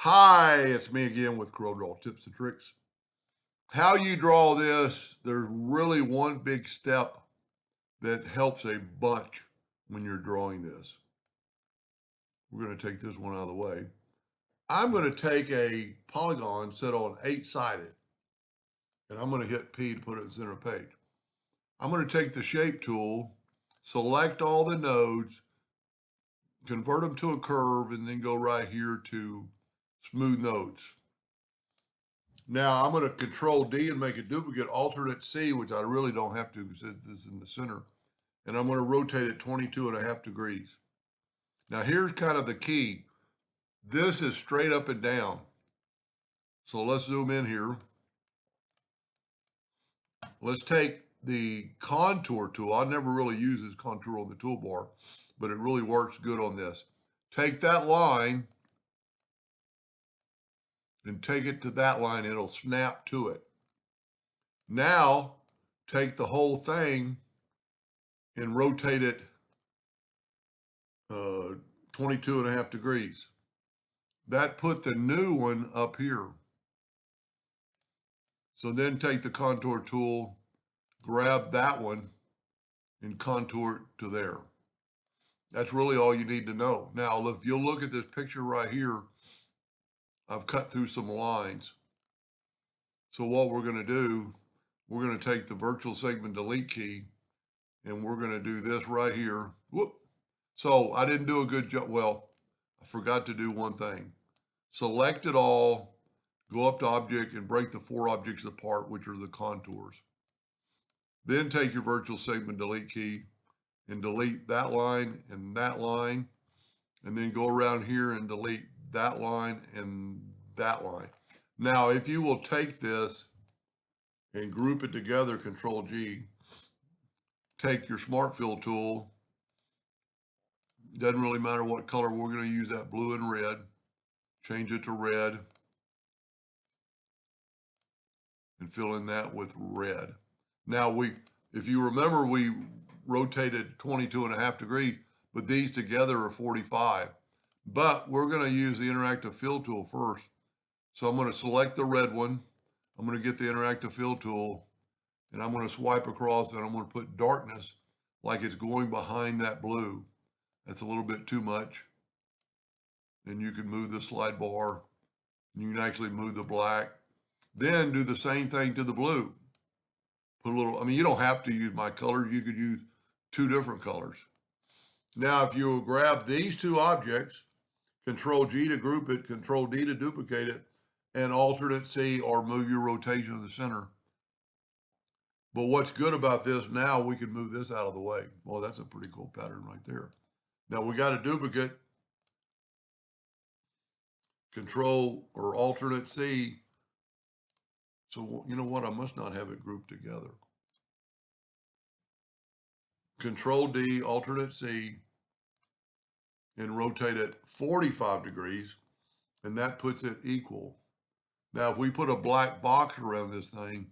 Hi, it's me again with Corel Draw Tips and Tricks. How you draw this, there's really one big step that helps a bunch when you're drawing this. We're going to take this one out of the way. I'm going to take a polygon set on 8-sided, and I'm going to hit P to put it in the center of the page. I'm going to take the shape tool, select all the nodes, convert them to a curve, and then go right here to smooth nodes. Now I'm going to Control D and make a duplicate alternate C, which I really don't have to because this is in the center. And I'm going to rotate it 22.5 degrees. Now here's kind of the key. This is straight up and down. So let's zoom in here. Let's take the contour tool. I never really use this contour on the toolbar, but it really works good on this. Take that line and take it to that line. It'll snap to it. Now take the whole thing and rotate it 22.5 degrees. That put the new one up here. So then take the contour tool, grab that one, and contour it to there. That's really all you need to know. Now, if you'll look at this picture right here, I've cut through some lines. So what we're going to do, we're going to take the virtual segment delete key, and we're going to do this right here. Whoop. So I didn't do a good job. Well, I forgot to do one thing. Select it all, go up to object and break the 4 objects apart, which are the contours. Then take your virtual segment delete key and delete that line, and then go around here and delete that line and that line. Now, if you will take this and group it together, Control G, take your Smart Fill tool, doesn't really matter what color, we're going to use that blue and red, change it to red, and fill in that with red. Now if you remember, we rotated 22.5 degrees, but these together are 45. But we're going to use the interactive fill tool first. So I'm going to select the red one. I'm going to get the interactive fill tool, and I'm going to swipe across, and I'm going to put darkness like it's going behind that blue. That's a little bit too much. And you can move the slide bar. You can actually move the black. Then do the same thing to the blue. Put a little, I mean, you don't have to use my colors. You could use 2 different colors. Now, if you grab these 2 objects, Control G to group it, Control D to duplicate it, and alternate C or move your rotation to the center. But what's good about this, now we can move this out of the way. Well, that's a pretty cool pattern right there. Now we got a duplicate, Control or alternate C. So you know what? I must not have it grouped together. Control D, alternate C, and rotate it 45 degrees, and that puts it equal. Now, if we put a black box around this thing,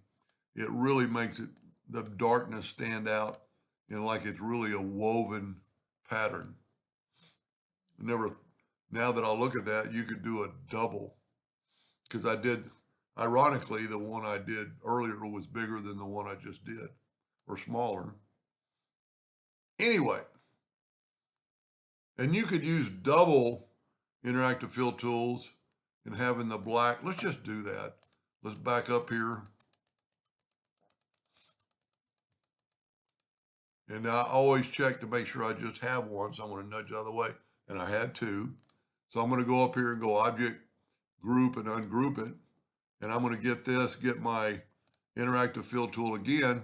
it really makes it, the darkness stand out, and like it's really a woven pattern. Now that I look at that, you could do a double, because ironically, the one I did earlier was bigger than the one I just did, or smaller. Anyway, and you could use double interactive fill tools and having the black. Let's just do that. Let's back up here. And I always check to make sure I just have one. So I'm going to nudge out of the way. And I had 2. So I'm going to go up here and go object, group, and ungroup it. And I'm going to get my interactive fill tool again.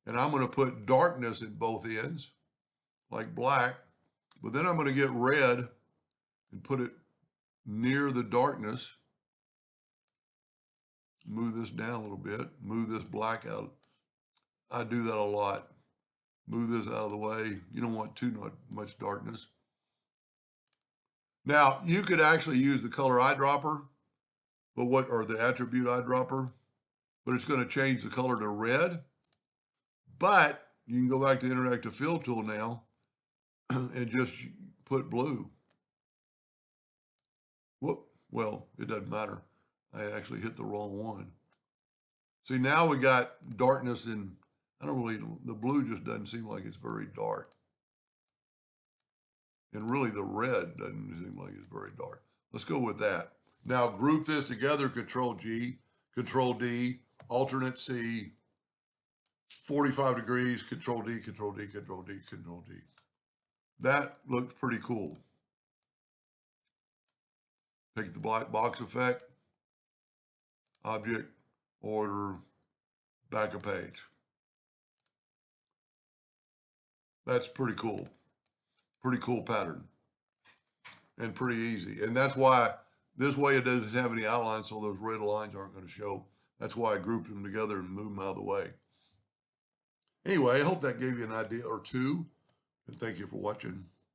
And I'm going to put darkness at both ends, like black. But then I'm going to get red and put it near the darkness. Move this down a little bit. Move this black out. I do that a lot. Move this out of the way. You don't want too much darkness. Now, you could actually use the color eyedropper, or the attribute eyedropper, but it's going to change the color to red. But you can go back to the interactive fill tool now and just put blue. Whoop. Well, it doesn't matter. I actually hit the wrong one. See, now we got darkness in, the blue just doesn't seem like it's very dark. And really the red doesn't seem like it's very dark. Let's go with that. Now group this together, Control G, Control D, alternate C, 45 degrees, Control D, Control D, Control D, Control D. That looks pretty cool. Pick the black box effect, object, order, back a page. That's pretty cool. Pretty cool pattern and pretty easy. And that's why this way it doesn't have any outlines, so those red lines aren't going to show. That's why I grouped them together and moved them out of the way. Anyway, I hope that gave you an idea or two. And thank you for watching.